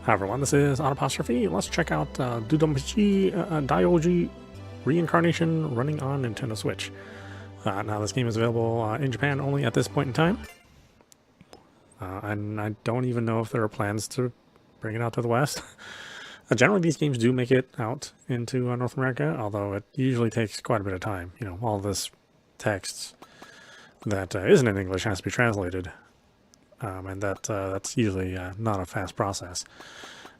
Hi everyone, this is audap. Let's check out Dodonpachi DaioOuJuo Reincarnation running on Nintendo Switch. Now this game is available in Japan only at this point in time. And I don't even know if there are plans to bring it out to the West. Generally these games do make it out into North America, although it usually takes quite a bit of time. You know, all this text that isn't in English has to be translated. And that's usually not a fast process.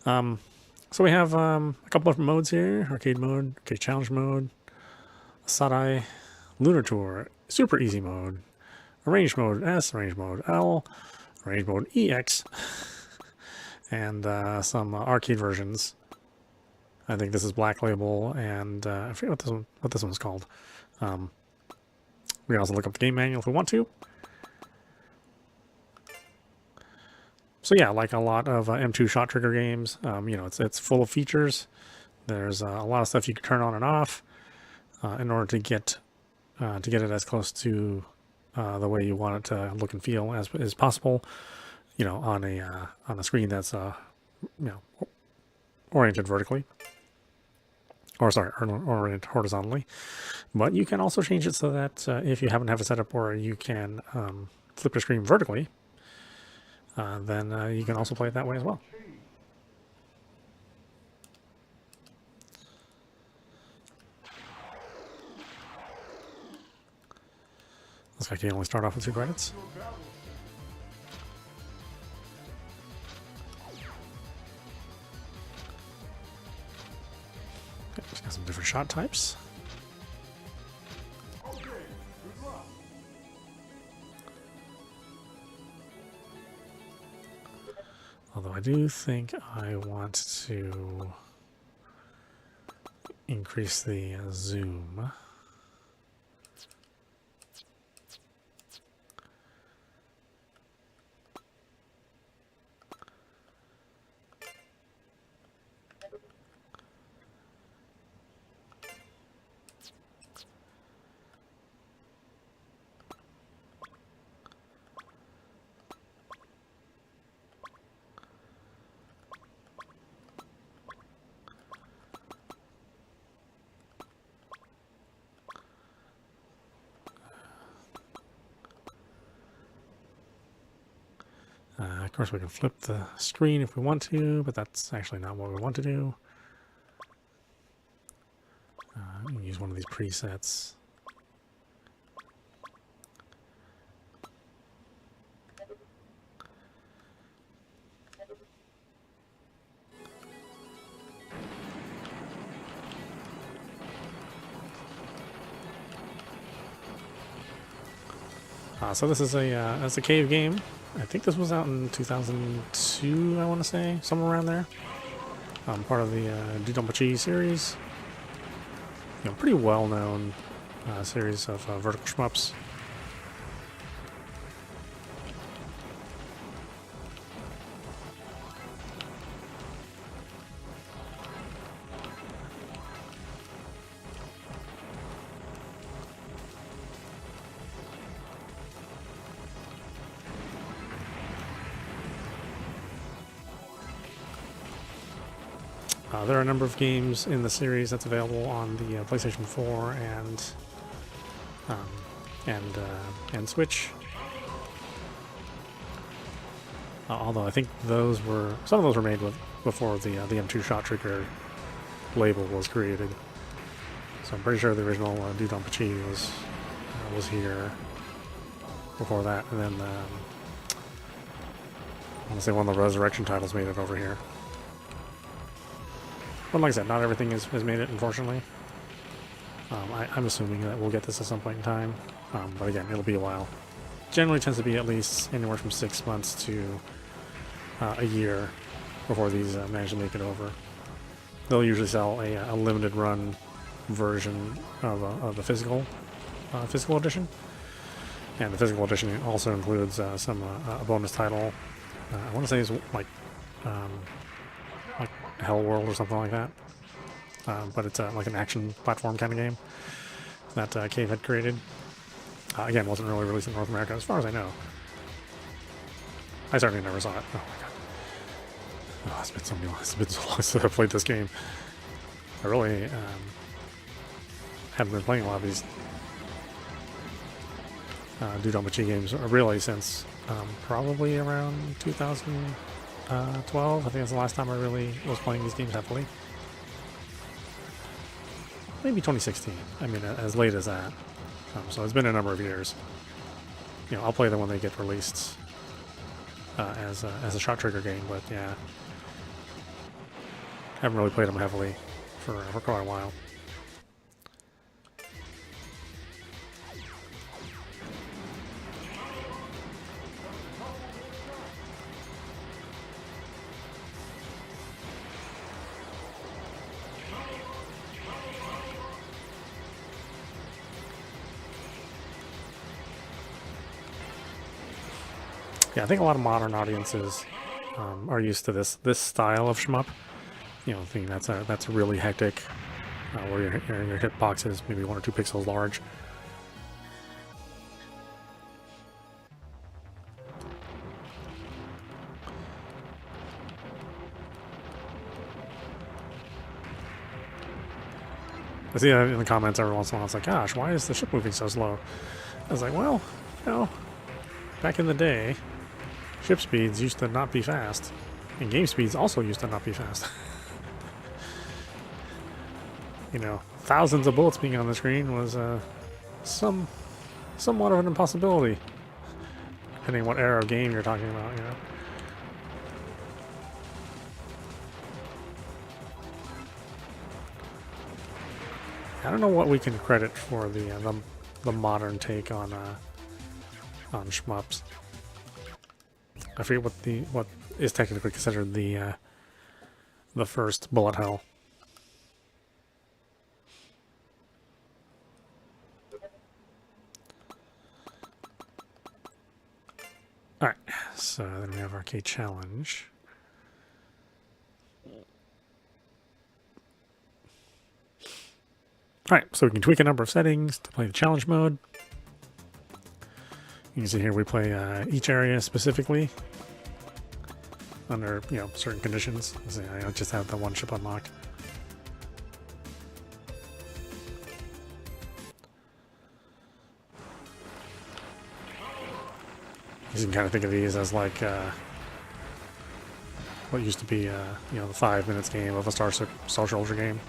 So we have a couple different modes here: arcade mode, arcade challenge mode, Sadai, lunar tour, super easy mode, arranged mode S, arranged mode L, arranged mode EX, and some arcade versions. I think this is Black Label, and I forget what this one's called. We can also look up the game manual if we want to. So yeah, like a lot of M2 shot trigger games, you know, it's full of features. There's a lot of stuff you can turn on and off in order to get it as close to the way you want it to look and feel as possible. You know, on a screen that's you know, oriented vertically, or sorry, oriented horizontally. But you can also change it so that if you happen to have it set up where you can flip your screen vertically, then you can also play it that way as well. Looks like you only start off with 2 credits. Okay, just got some different shot types. Although I do think I want to increase the zoom. Of course, we can flip the screen if we want to, but that's actually not what we want to do. We can use one of these presets. So this is a cave game. I think this was out in 2002, I want to say, somewhere around there. Part of the Dodonpachi series. You know, pretty well-known series of vertical shmups. There are a number of games in the series that's available on the PlayStation 4 and Switch. Although I think some of those were made before the M2 shot trigger label was created. So I'm pretty sure the original Dodonpachi was here before that, and then I want to say one of the Resurrection titles made it over here. But like I said, not everything has made it, unfortunately. I'm assuming that we'll get this at some point in time. But again, it'll be a while. Generally tends to be at least anywhere from 6 months to a year before these manage to make it over. They'll usually sell a limited run version of the physical edition. And the physical edition also includes a bonus title. I want to say it's like Hell World or something like that, but it's like an action platform kind of game that Cave had created. Again, wasn't really released in North America as far as I know. I certainly never saw it. Oh my god. Oh, it's been so long since I played this game. I really haven't been playing a lot of these Dodonpachi games, really since probably around 2012. I think that's the last time I really was playing these games heavily. Maybe 2016. I mean, as late as that. So it's been a number of years. You know, I'll play them when they get released as a shot trigger game, but yeah, haven't really played them heavily for quite a while. Yeah, I think a lot of modern audiences are used to this style of shmup. You know, thinking that's really hectic, where your hitbox is maybe 1 or 2 pixels large. I see that in the comments every once in a while. It's like, gosh, why is the ship moving so slow? I was like, well, you know, back in the day, ship speeds used to not be fast, and game speeds also used to not be fast. You know, thousands of bullets being on the screen was somewhat of an impossibility, depending on what era of game you're talking about. You know. I don't know what we can credit for the modern take on shmups. I forget what is technically considered the first bullet hell. All right, so then we have Arcade Challenge. All right, so we can tweak a number of settings to play the challenge mode. You can see here we play each area specifically under, you know, certain conditions. See, I just have the one ship unlocked. You can kind of think of these as like what used to be, you know, the 5 minutes game of a Star Soldier game.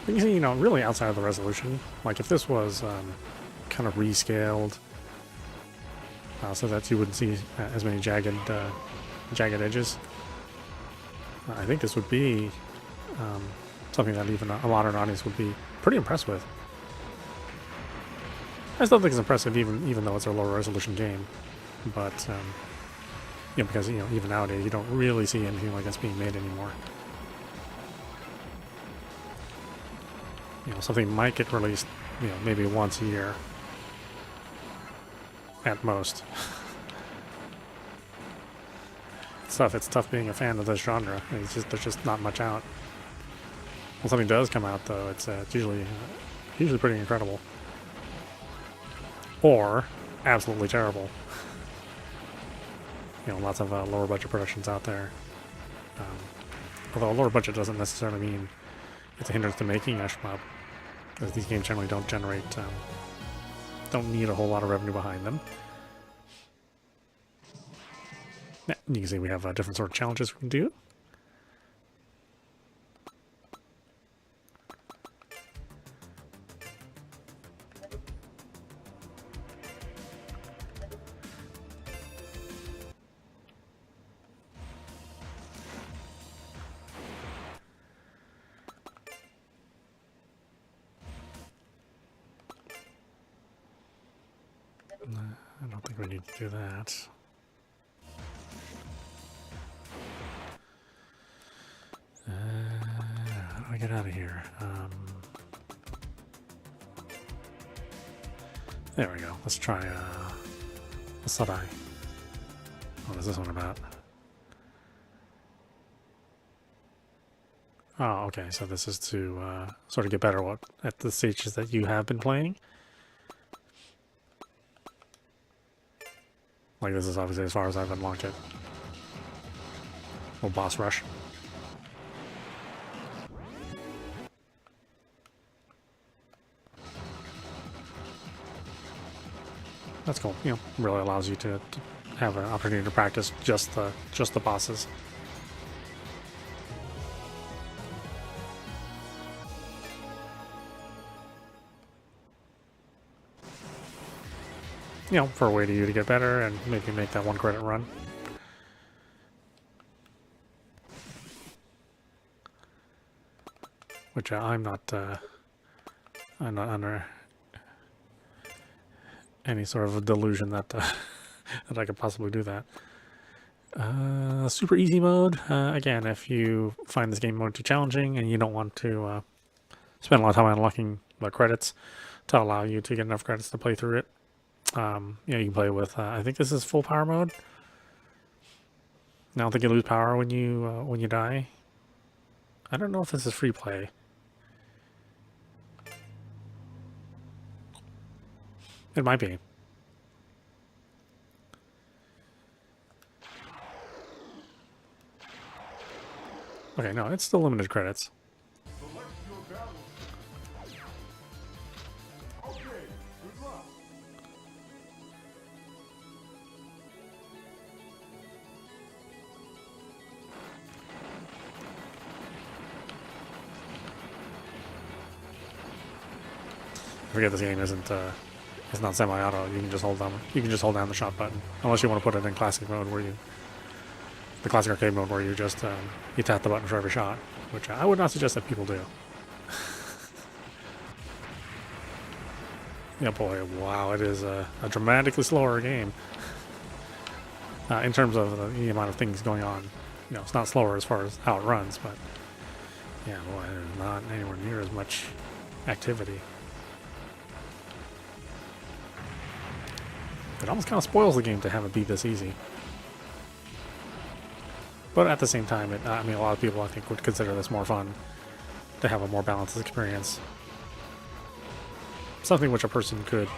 You can see, you know, really outside of the resolution, like if this was kind of rescaled so that you wouldn't see as many jagged edges, I think this would be something that even a modern audience would be pretty impressed with. I still think it's impressive, even though it's a lower resolution game, but you know, because, you know, even nowadays you don't really see anything like that's being made anymore. You know, something might get released, you know, maybe once a year at most. It's tough being a fan of this genre. There's just not much out. When something does come out, though, it's usually pretty incredible, or absolutely terrible. You know, lots of lower budget productions out there. Although a lower budget doesn't necessarily mean it's a hindrance to making a shmup, because these games generally don't generate, don't need a whole lot of revenue behind them. Yeah, you can see we have different sort of challenges we can do. I don't think we need to do that. How do I get out of here? There we go. Let's try, what's that eye? What is this one about? Oh, okay, so this is to sort of get better at the stages that you have been playing. Like, this is obviously as far as I've unlocked it. Little boss rush. That's cool. You know, really allows you to have an opportunity to practice just the bosses. You know, for a way to you to get better and maybe make that 1 credit run. Which I'm not under any sort of a delusion that that I could possibly do that. Super easy mode. Again, if you find this game mode too challenging and you don't want to spend a lot of time unlocking the credits to allow you to get enough credits to play through it, you know, you can play with. I think this is full power mode. I don't think you lose power when you die. I don't know if this is free play. It might be. Okay, no, it's still limited credits. I forget this game isn't it's not semi-auto. You can just hold down the shot button, unless you want to put it in classic mode the classic arcade mode where you just you tap the button for every shot, which I would not suggest that people do. Yeah, boy, wow, it is a dramatically slower game in terms of the amount of things going on. You know, it's not slower as far as how it runs, but yeah, boy, there's not anywhere near as much activity. It almost kind of spoils the game to have it be this easy. But at the same time, I mean, a lot of people, I think, would consider this more fun, to have a more balanced experience. Something which a person could,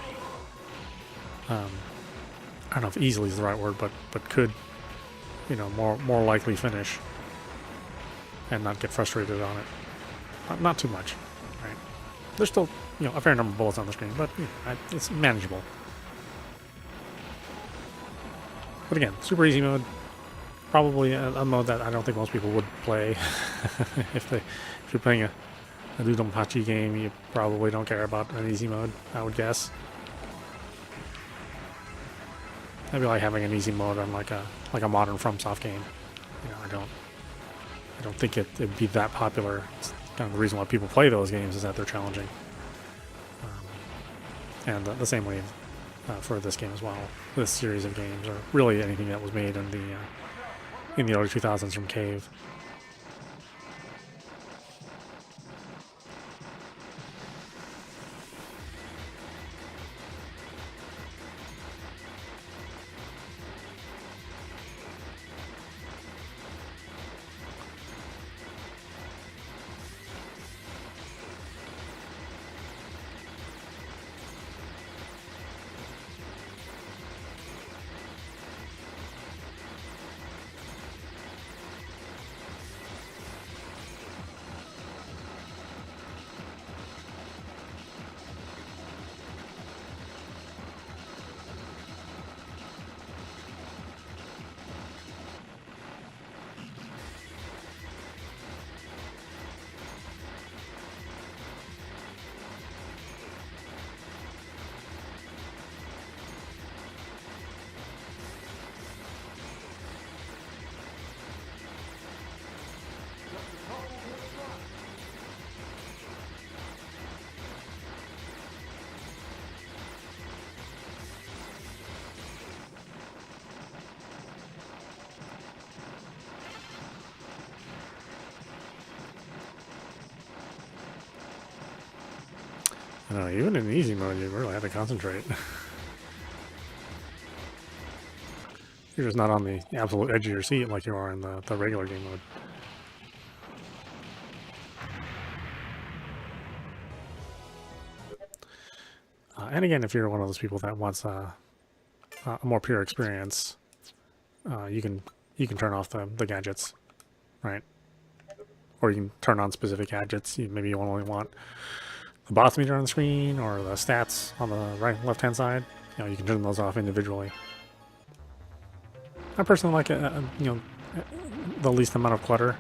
I don't know if easily is the right word, but could, you know, more likely finish and not get frustrated on it. Not too much, right? There's still, you know, a fair number of bullets on the screen, but you know, it's manageable. But again, super easy mode. Probably a mode that I don't think most people would play. if you're playing a Dodonpachi game, you probably don't care about an easy mode, I would guess. That'd be like having an easy mode on like a modern FromSoft game. You know, I don't think it'd be that popular. It's kind of the reason why people play those games is that they're challenging. And the same way for this game as well. This series of games, or really anything that was made in the early 2000s from Cave. I don't know, even in easy mode, you really have to concentrate. You're just not on the absolute edge of your seat like you are in the regular game mode. And again, if you're one of those people that wants a more pure experience, you can turn off the gadgets, right? Or you can turn on specific gadgets. Maybe you only want the boss meter on the screen or the stats on the left-hand side. You can turn those off individually. I personally like the least amount of clutter.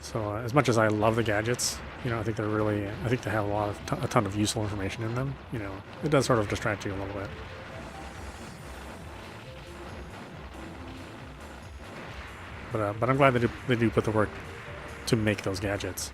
So as much as I love the gadgets, I think they have a ton of useful information in them. It does sort of distract you a little bit. But I'm glad they do put the work to make those gadgets.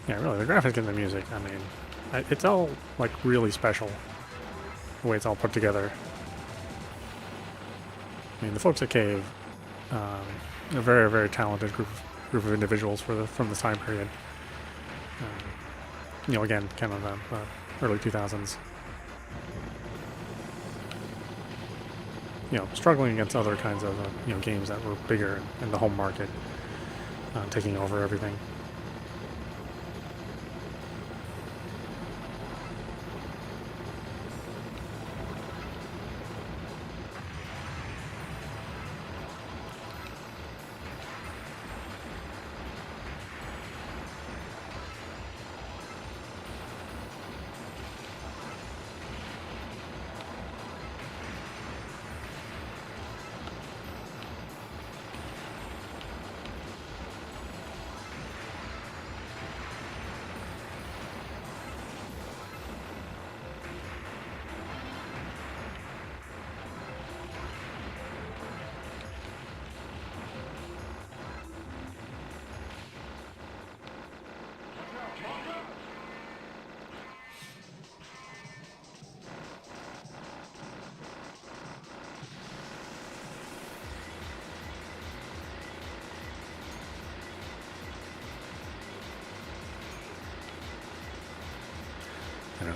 Yeah, really, the graphics and the music, I mean, it's all, like, really special, the way it's all put together. I mean, the folks at Cave, a very, very talented group of individuals from this time period. Again, kind of the early 2000s. Struggling against other kinds of, games that were bigger in the home market, taking over everything.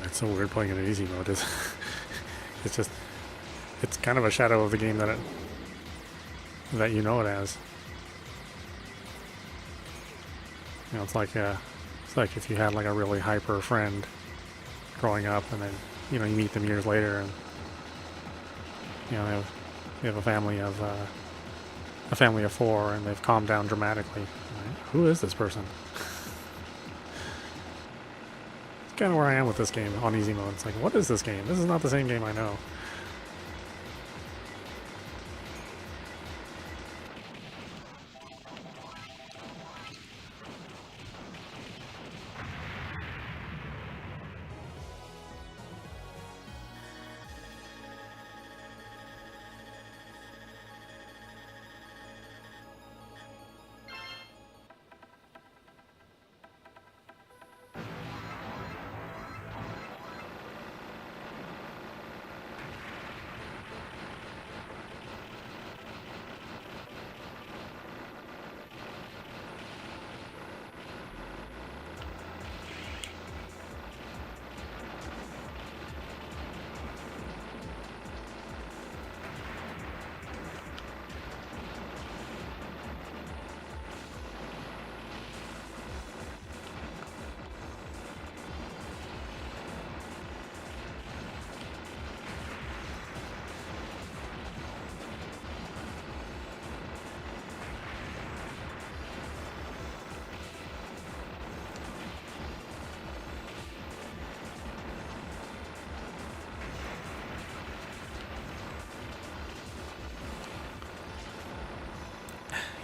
It's so weird playing in easy mode. It's kind of a shadow of the game that it as. It's like if you had like a really hyper friend growing up, and then you meet them years later, and they have a family of 4, and they've calmed down dramatically. Right? Who is this person? Kind of where I am with this game on easy mode. It's like, what is this game? This is not the same game I know.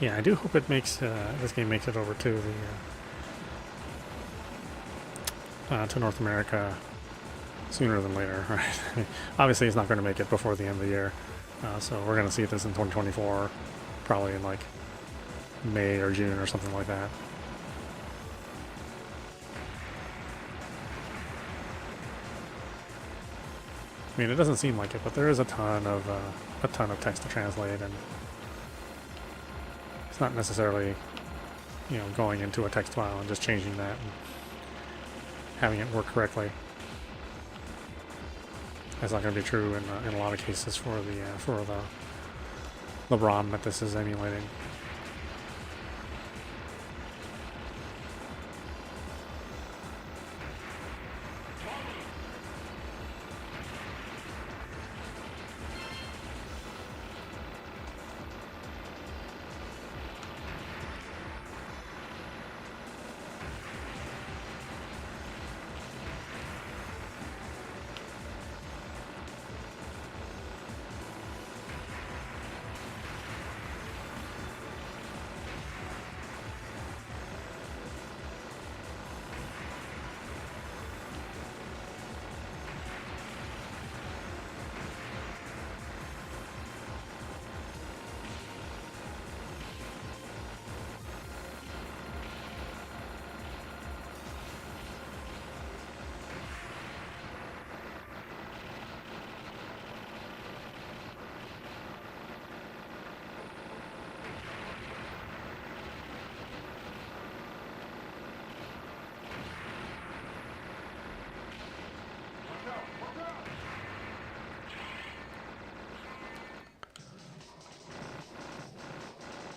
Yeah, I do hope it makes this game makes it over to to North America sooner than later, right? Obviously, it's not going to make it before the end of the year, so we're going to see this in 2024, probably in like May or June or something like that. I mean, it doesn't seem like it, but there is a ton of text to translate, and it's not necessarily, you know, going into a text file and just changing that and having it work correctly. That's not going to be true in a lot of cases for the ROM that this is emulating.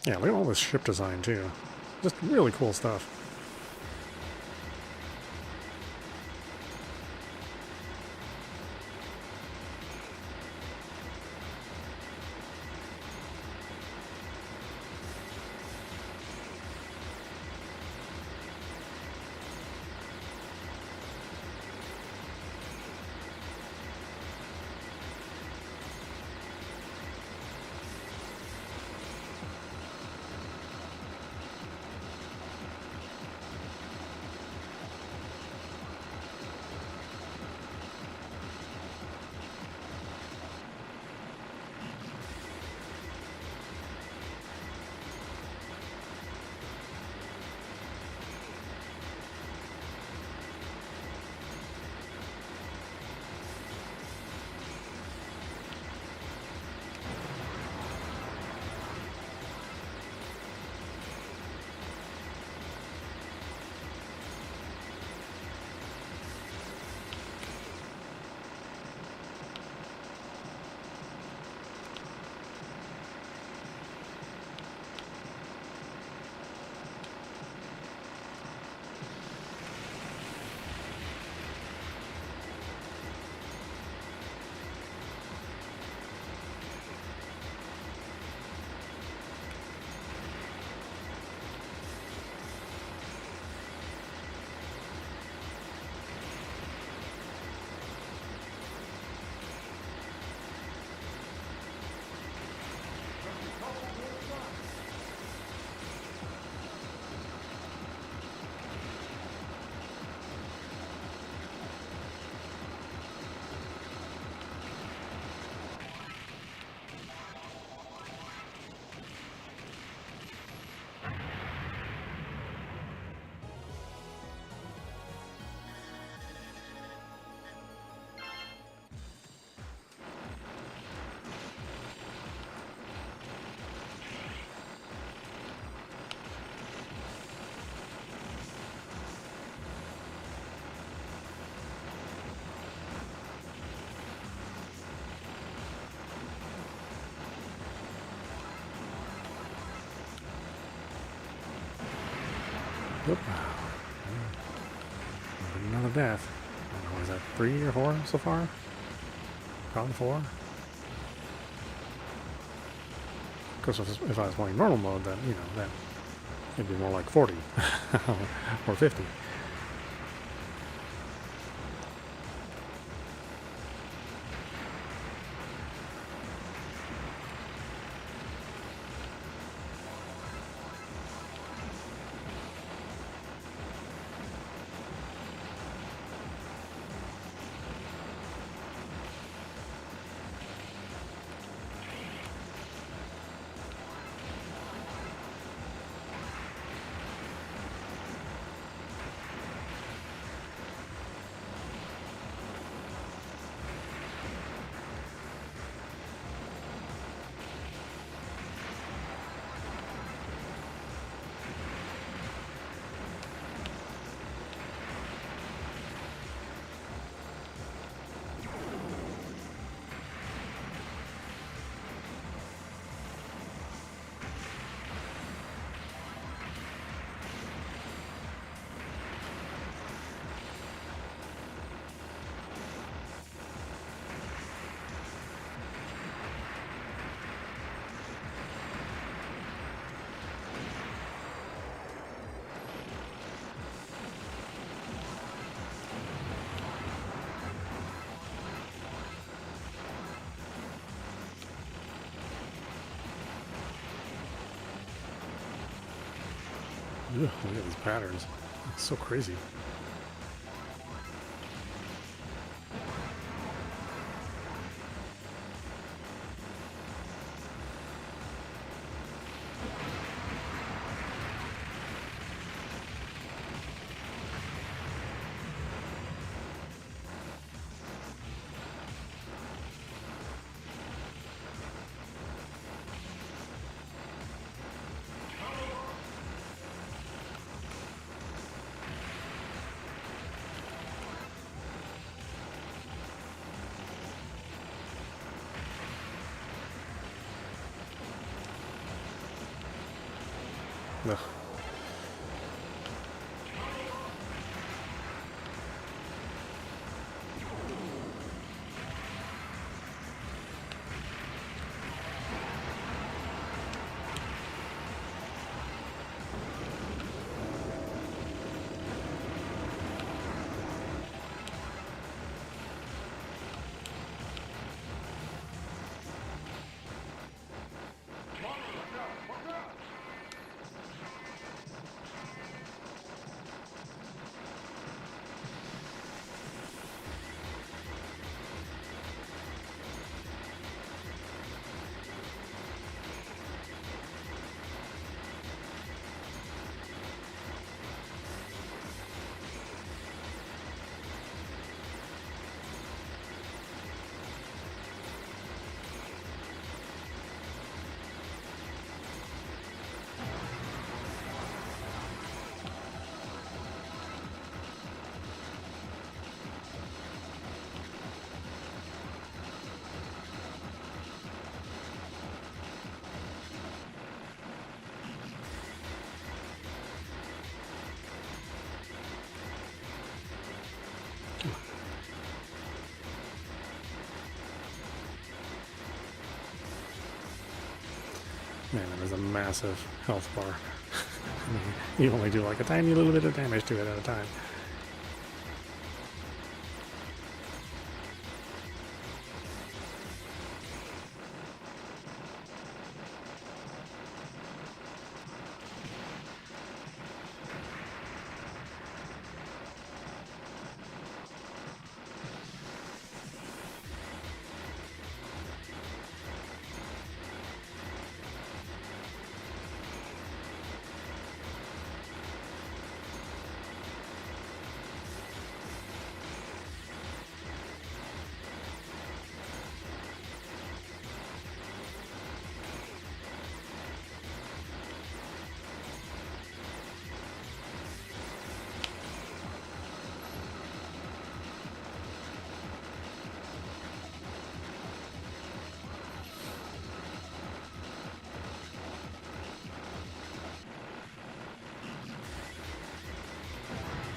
Yeah, look at all this ship design too. Just really cool stuff. Whoop. Another death. I don't know, is that 3 or 4 so far? Probably 4. Of course, if I was playing normal mode, then, you know, that it'd be more like 40 or 50. Ugh, look at these patterns. It's so crazy. Ugh. Man, that is a massive health bar. You only do like a tiny little bit of damage to it at a time.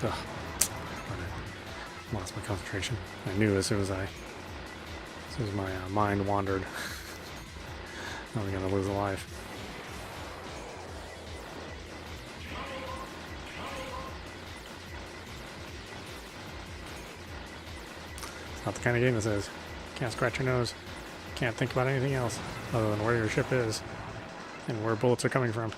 Ugh. I lost my concentration. I knew as soon as my mind wandered, I was gonna lose a life. It's not the kind of game this is. Can't scratch your nose. Can't think about anything else other than where your ship is and where bullets are coming from.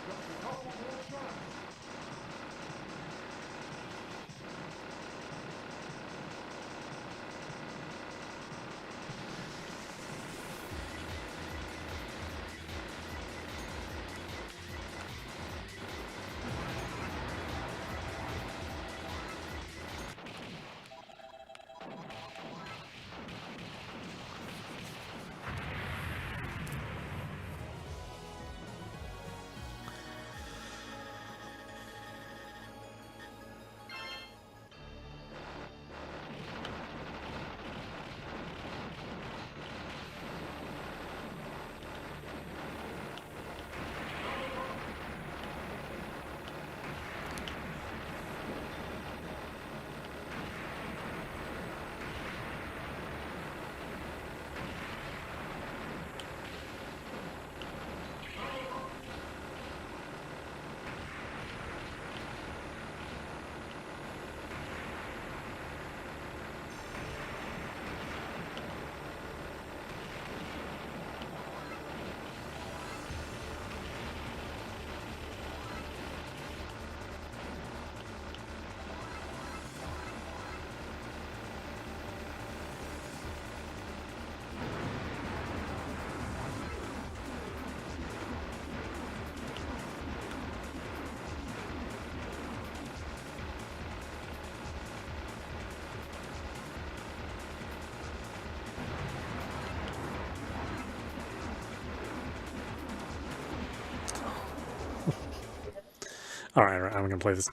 All right, I'm gonna play this.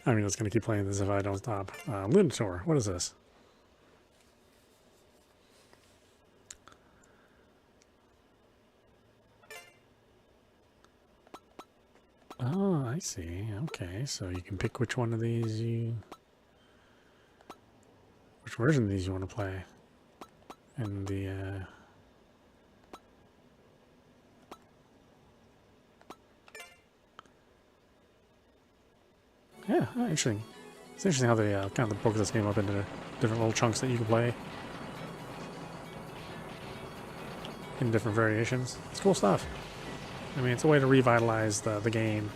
I'm just gonna keep playing this if I don't stop. Lunator, what is this? Oh, I see. Okay, so you can pick which one of these which version of these you want to play. And the yeah, interesting. It's interesting how they kind of broke this game up into different little chunks that you can play in different variations. It's cool stuff. I mean, it's a way to revitalize the game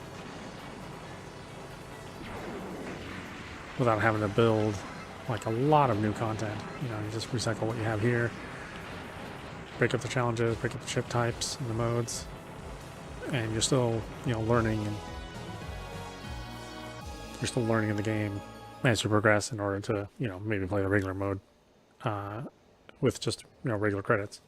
without having to build like a lot of new content. You know, you just recycle what you have here, break up the challenges, break up the ship types and the modes, and you're still, you know, learning, and you're still learning in the game as you progress in order to, you know, maybe play the regular mode with just, you know, regular credits.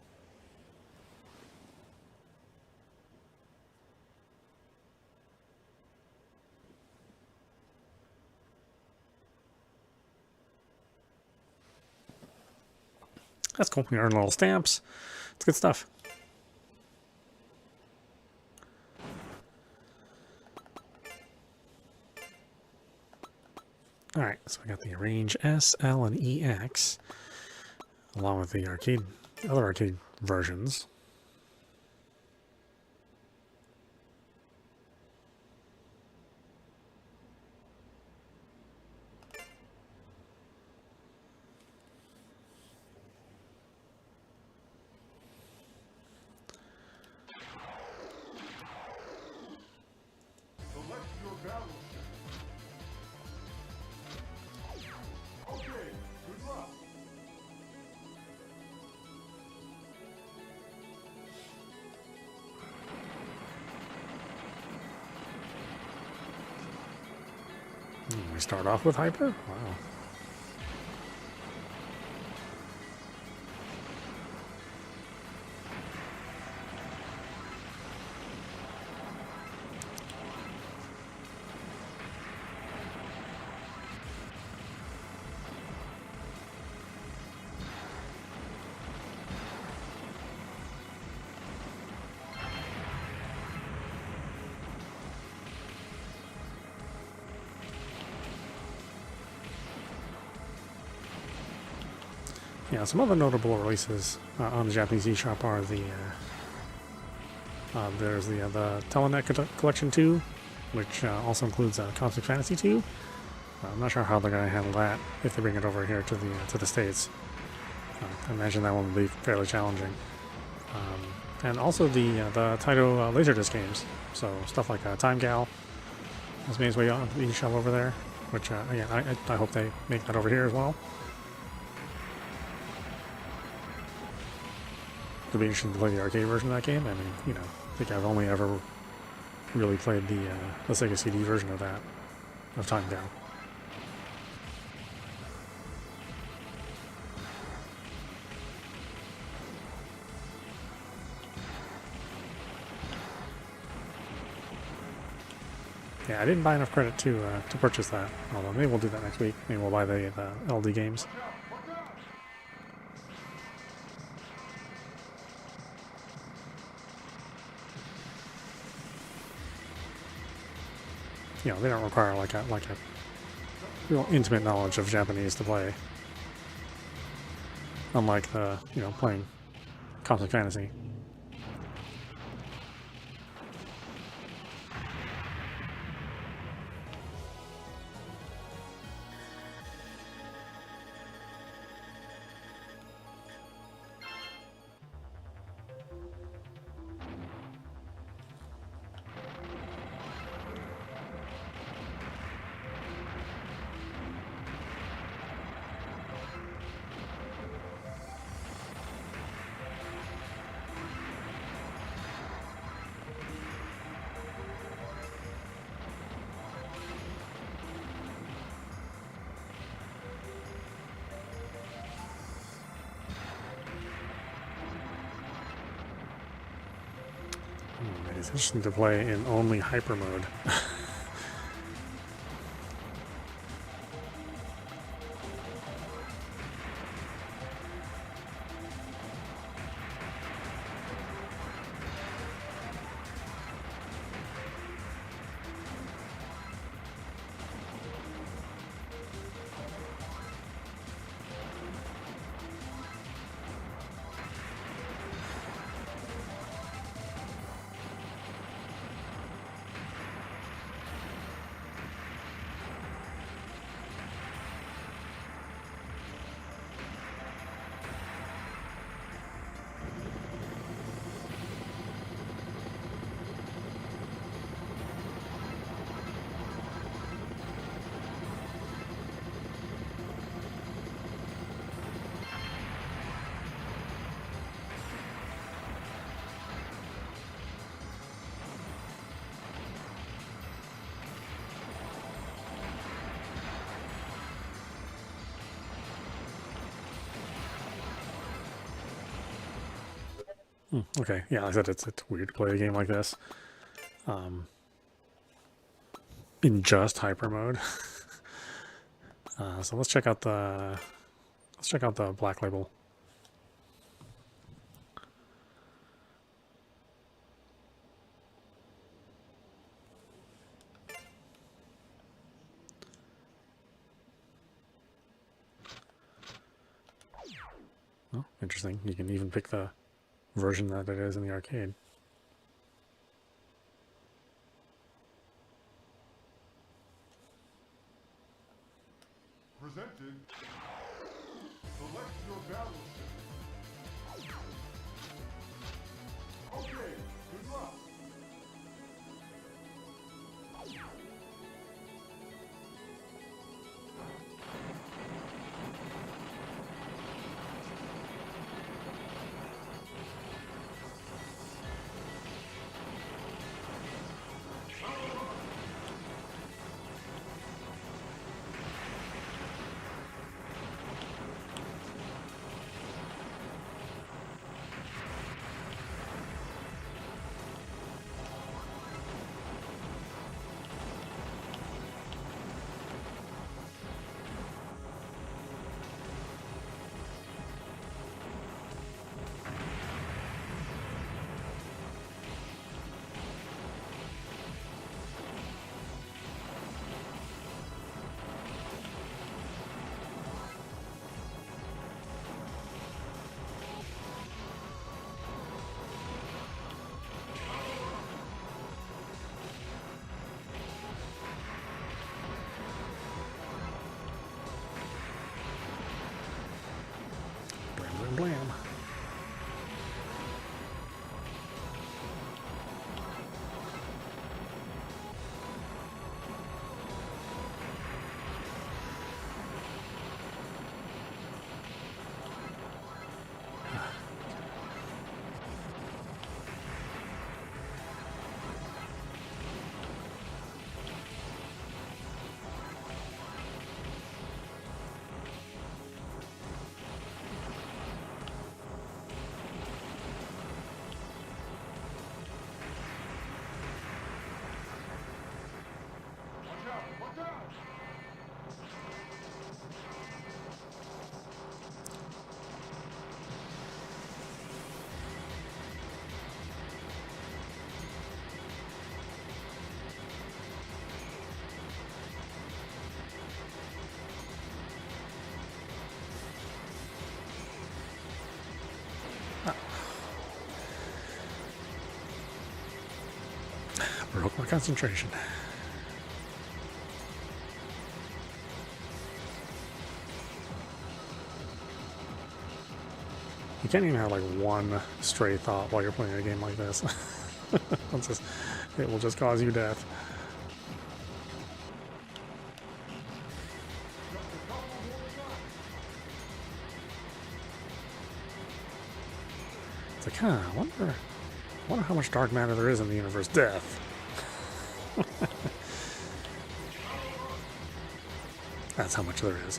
That's cool. You earn little stamps. It's good stuff. Alright, so I got the Range S, L, and EX, along with the other arcade versions. We start off with Hyper? Wow. Yeah, some other notable releases on the Japanese eShop are there's the Telenet Collection 2, which also includes Cosmic Fantasy 2. I'm not sure how they're going to handle that if they bring it over here to the States. I imagine that one will be fairly challenging. And also the Taito Laserdisc games, so stuff like Time Gal has made its way on the eShop over there, which again, I hope they make that over here as well. It'll be interesting to play the arcade version of that game. I mean, you know, I think I've only ever really played the Sega CD version of that, of Time Gal. Yeah, I didn't buy enough credit to purchase that, although maybe we'll do that next week. Maybe we'll buy the LD games. You know, they don't require like a real intimate knowledge of Japanese to play. Unlike the, you know, playing Cosmic Fantasy. It's interesting to play in only hyper mode. Okay, yeah, like I said, it's weird to play a game like this in just hyper mode. So let's check out the black label. Oh, interesting. You can even pick the version that it is in the arcade. Presented. Select your battleship. Okay, good luck. Blam, blam, blam. Watch out, watch out! Broke my concentration. You can't even have like one stray thought while you're playing a game like this. It will just cause you death. It's like, huh, I wonder how much dark matter there is in the universe. Death. That's how much there is.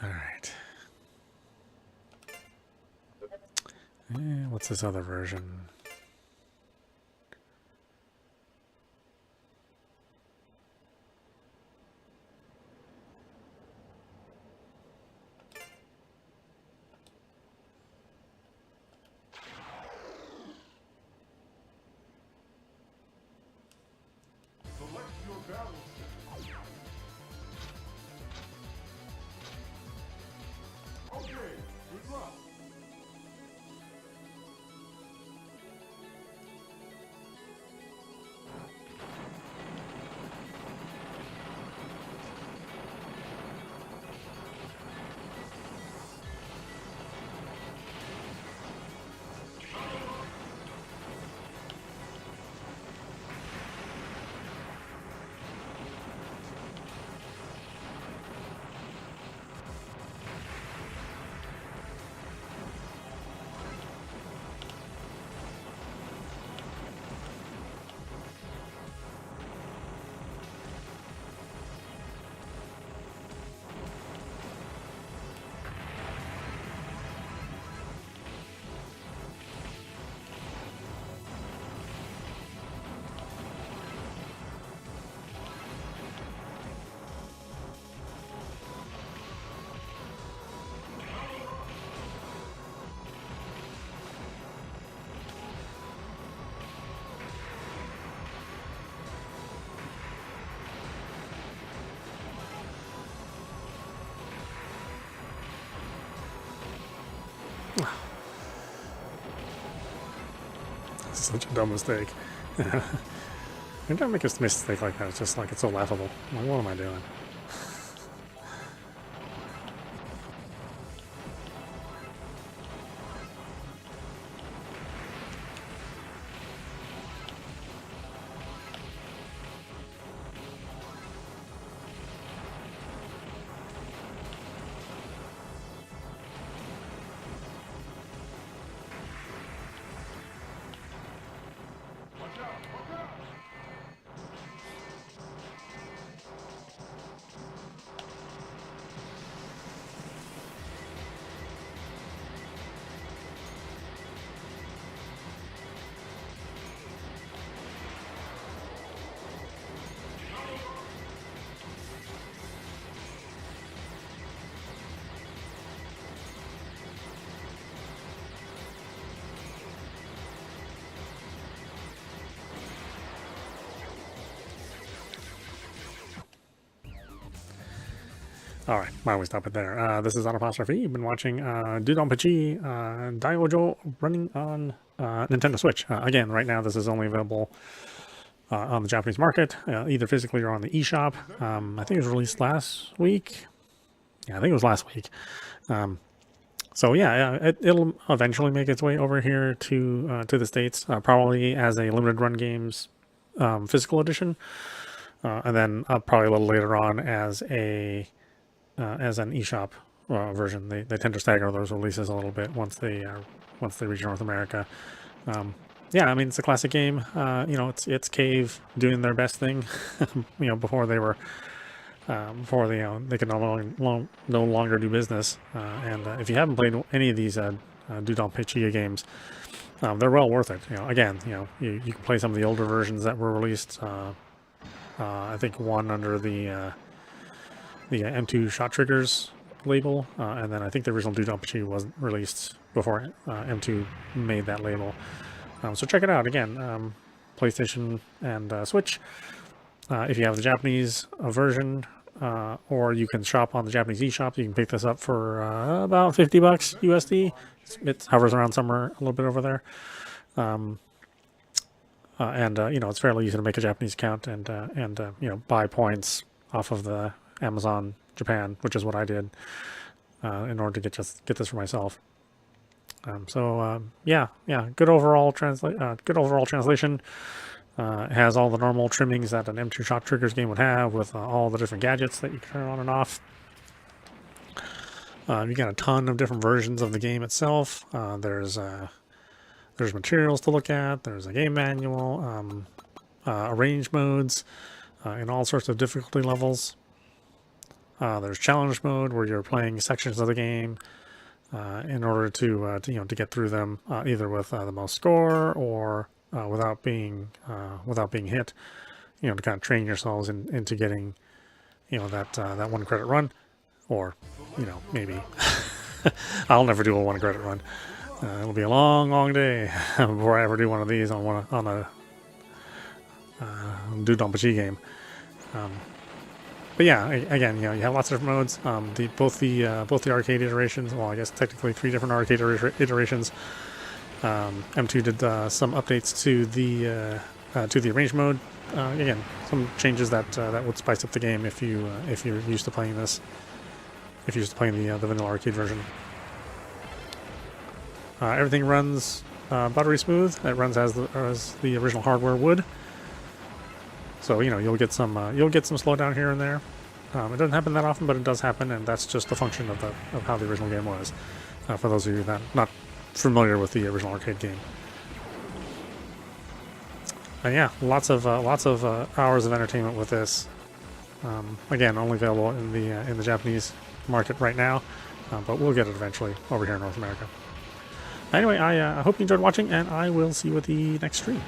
All right. What's this other version? Select your battle set. Okay, good luck. This is such a dumb mistake. Every time I make a mistake like that, it's just like, it's so laughable. I'm like, what am I doing? Watch out, watch out. All right, why don't we stop it there? This is Dodonpachi. You've been watching Dodonpachi DaioOuJuo running on Nintendo Switch. Again, right now this is only available on the Japanese market, either physically or on the eShop. I think it was released last week. Yeah, I think it was last week. So yeah, it'll eventually make its way over here to the States, probably as a limited run games physical edition, and then probably a little later on as an eShop version. They tend to stagger those releases a little bit once they reach North America. Yeah, I mean, it's a classic game. You know, it's Cave doing their best thing. You know, before they were before they could no longer do business. And if you haven't played any of these Dodonpachi games, they're well worth it. You know, again, you can play some of the older versions that were released. I think one under the M2 Shot Triggers label, and then I think the original Dodonpachi was released before M2 made that label. So check it out again, PlayStation and Switch. If you have the Japanese version, or you can shop on the Japanese eShop, you can pick this up for about $50 USD. It hovers around somewhere a little bit over there. And you know, it's fairly easy to make a Japanese account and you know, buy points off of the Amazon Japan, which is what I did in order to get this for myself. Yeah, good overall translation. It has all the normal trimmings that an M2 Shot Triggers game would have, with all the different gadgets that you can turn on and off. You got a ton of different versions of the game itself. There's materials to look at. There's a game manual, arrange modes in all sorts of difficulty levels. There's challenge mode where you're playing sections of the game in order to to get through them either with the most score or without being hit. To kind of train yourselves into getting that 1 credit run, or maybe I'll never do a 1 credit run. It'll be a long day before I ever do one of these on a Dodonpachi game. But yeah, again, you have lots of different modes. Both the arcade iterations. Well, I guess technically 3 different arcade iterations. M2 did some updates to the arrange mode. Again, some changes that would spice up the game if you're used to playing this. If you're used to playing the vanilla arcade version. Everything runs buttery smooth. It runs as the original hardware would. So you'll get some slowdown here and there. It doesn't happen that often, but it does happen, and that's just a function of how the original game was. For those of you that not familiar with the original arcade game. And yeah, lots of hours of entertainment with this. Again, only available in the Japanese market right now, but we'll get it eventually over here in North America. Anyway, I hope you enjoyed watching, and I will see you at the next stream.